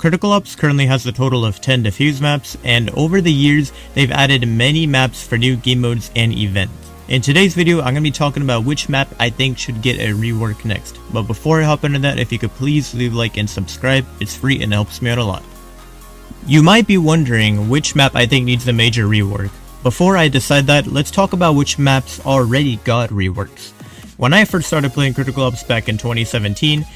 Critical Ops currently has a total of 10 diffuse maps, and over the years, they've added many maps for new game modes and events. In today's video, I'm going to be talking about which map I think should get a rework next. But before I hop into that, if you could please leave a like and subscribe, it's free and helps me out a lot. You might be wondering which map I think needs a major rework. Before I decide that, let's talk about which maps already got reworks. When I first started playing Critical Ops back in 2017,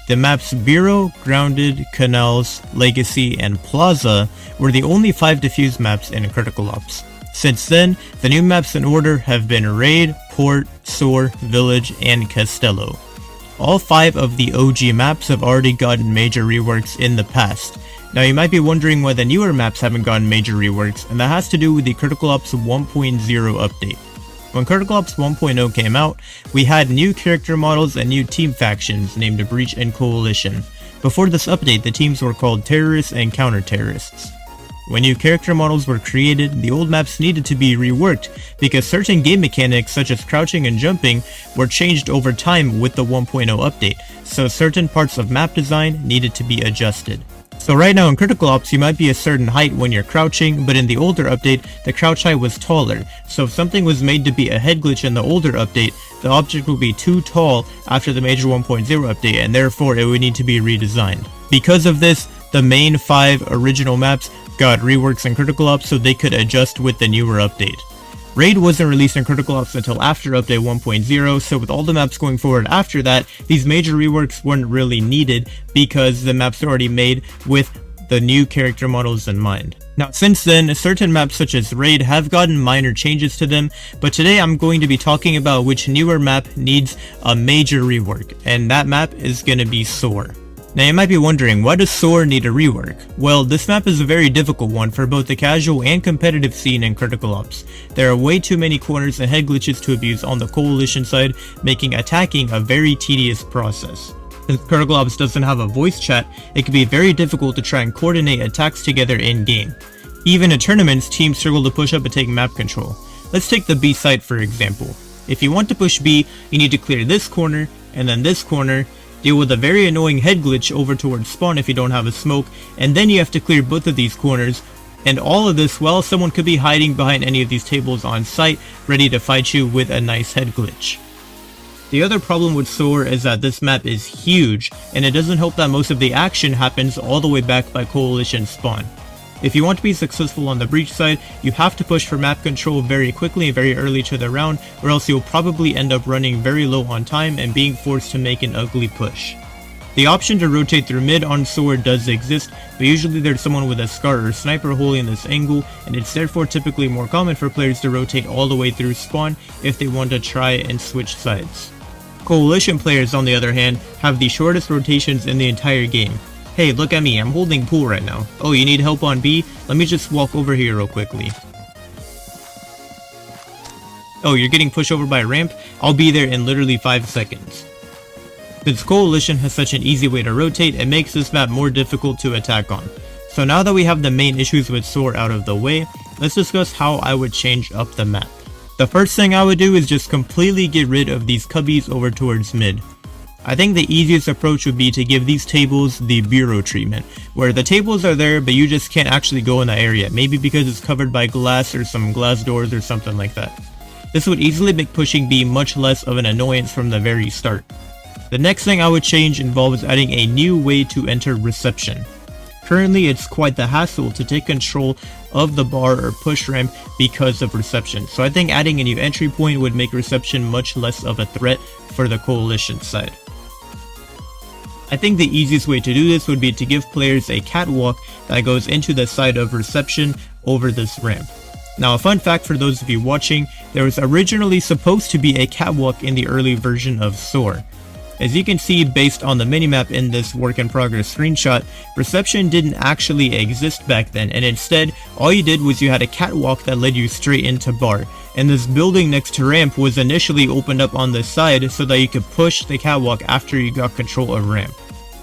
the maps Bureau, Grounded, Canals, Legacy, and Plaza were the only 5 diffuse maps in Critical Ops. Since then, the new maps in order have been Raid, Port, Soar, Village, and Castello. All 5 of the OG maps have already gotten major reworks in the past. Now you might be wondering why the newer maps haven't gotten major reworks, and that has to do with the Critical Ops 1.0 update. When Critical Ops 1.0 came out, we had new character models and new team factions named Breach and Coalition. Before this update, the teams were called Terrorists and Counter-Terrorists. When new character models were created, the old maps needed to be reworked because certain game mechanics such as crouching and jumping were changed over time with the 1.0 update, so certain parts of map design needed to be adjusted. So right now in Critical Ops you might be a certain height when you're crouching, but in the older update the crouch height was taller, so if something was made to be a head glitch in the older update, the object would be too tall after the major 1.0 update and therefore it would need to be redesigned. Because of this, the main 5 original maps got reworks in Critical Ops so they could adjust with the newer update. Raid wasn't released in Critical Ops until after update 1.0, so with all the maps going forward after that, these major reworks weren't really needed because the maps are already made with the new character models in mind. Now since then, certain maps such as Raid have gotten minor changes to them, but today I'm going to be talking about which newer map needs a major rework, and that map is going to be Soar. Now you might be wondering, why does Soar need a rework? Well, this map is a very difficult one for both the casual and competitive scene in Critical Ops. There are way too many corners and head glitches to abuse on the Coalition side, making attacking a very tedious process. Since Critical Ops doesn't have a voice chat, it can be very difficult to try and coordinate attacks together in-game. Even in tournaments, teams struggle to push up and take map control. Let's take the B site for example. If you want to push B, you need to clear this corner, and then this corner, deal with a very annoying head glitch over towards spawn if you don't have a smoke, and then you have to clear both of these corners, and all of this while someone could be hiding behind any of these tables on site, ready to fight you with a nice head glitch. The other problem with Soar is that this map is huge, and it doesn't help that most of the action happens all the way back by Coalition spawn. If you want to be successful on the Breach side, you have to push for map control very quickly and very early to the round, or else you'll probably end up running very low on time and being forced to make an ugly push. The option to rotate through mid on Soar does exist, but usually there's someone with a Scar or Sniper holding this angle, and it's therefore typically more common for players to rotate all the way through spawn if they want to try and switch sides. Coalition players on the other hand have the shortest rotations in the entire game. Hey, look at me, I'm holding pool right now. Oh, you need help on B? Let me just walk over here real quickly. Oh, you're getting pushed over by a ramp? I'll be there in literally 5 seconds. Since Coalition has such an easy way to rotate, it makes this map more difficult to attack on. So now that we have the main issues with Soar out of the way, let's discuss how I would change up the map. The first thing I would do is just completely get rid of these cubbies over towards mid. I think the easiest approach would be to give these tables the Bureau treatment, where the tables are there but you just can't actually go in the area, maybe because it's covered by glass or some glass doors or something like that. This would easily make pushing B much less of an annoyance from the very start. The next thing I would change involves adding a new way to enter reception. Currently it's quite the hassle to take control of the bar or push ramp because of reception, so I think adding a new entry point would make reception much less of a threat for the Coalition side. I think the easiest way to do this would be to give players a catwalk that goes into the side of reception over this ramp. Now a fun fact for those of you watching, there was originally supposed to be a catwalk in the early version of Soar. As you can see based on the minimap in this work in progress screenshot, reception didn't actually exist back then, and instead all you did was you had a catwalk that led you straight into bar, and this building next to ramp was initially opened up on the side so that you could push the catwalk after you got control of ramp.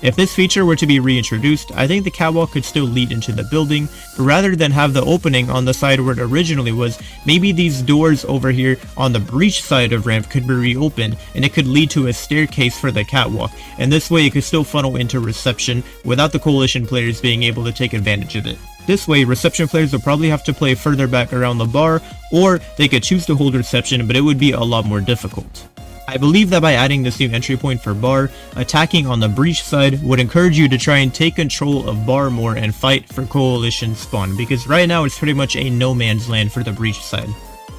If this feature were to be reintroduced, I think the catwalk could still lead into the building, but rather than have the opening on the side where it originally was, maybe these doors over here on the breach side of ramp could be reopened, and it could lead to a staircase for the catwalk, and this way it could still funnel into reception without the coalition players being able to take advantage of it. This way, reception players would probably have to play further back around the bar, or they could choose to hold reception, but it would be a lot more difficult. I believe that by adding this new entry point for bar, attacking on the breach side would encourage you to try and take control of bar more and fight for coalition spawn, because right now it's pretty much a no man's land for the breach side.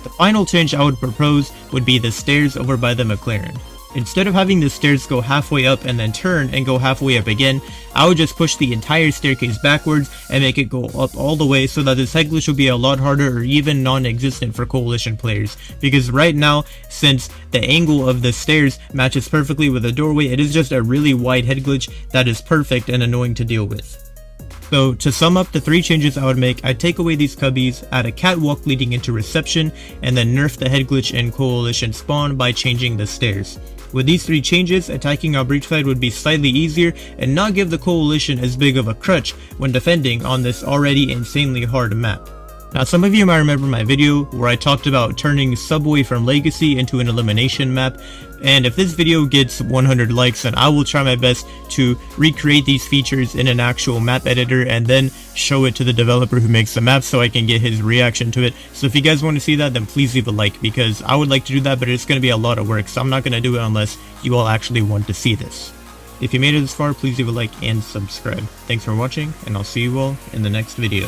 The final change I would propose would be the stairs over by the McLaren. Instead of having the stairs go halfway up and then turn and go halfway up again, I would just push the entire staircase backwards and make it go up all the way so that this head glitch will be a lot harder or even non-existent for coalition players. Because right now, since the angle of the stairs matches perfectly with the doorway, it is just a really wide head glitch that is perfect and annoying to deal with. So to sum up the 3 changes I would make, I'd take away these cubbies, add a catwalk leading into reception, and then nerf the head glitch in coalition spawn by changing the stairs. With these 3 changes, attacking our breach side would be slightly easier and not give the coalition as big of a crutch when defending on this already insanely hard map. Now some of you might remember my video where I talked about turning Subway from Legacy into an elimination map, and if this video gets 100 likes, then I will try my best to recreate these features in an actual map editor and then show it to the developer who makes the map so I can get his reaction to it. So if you guys want to see that, then please leave a like, because I would like to do that, but it's going to be a lot of work, so I'm not going to do it unless you all actually want to see this. If you made it this far, please leave a like and subscribe. Thanks for watching, and I'll see you all in the next video.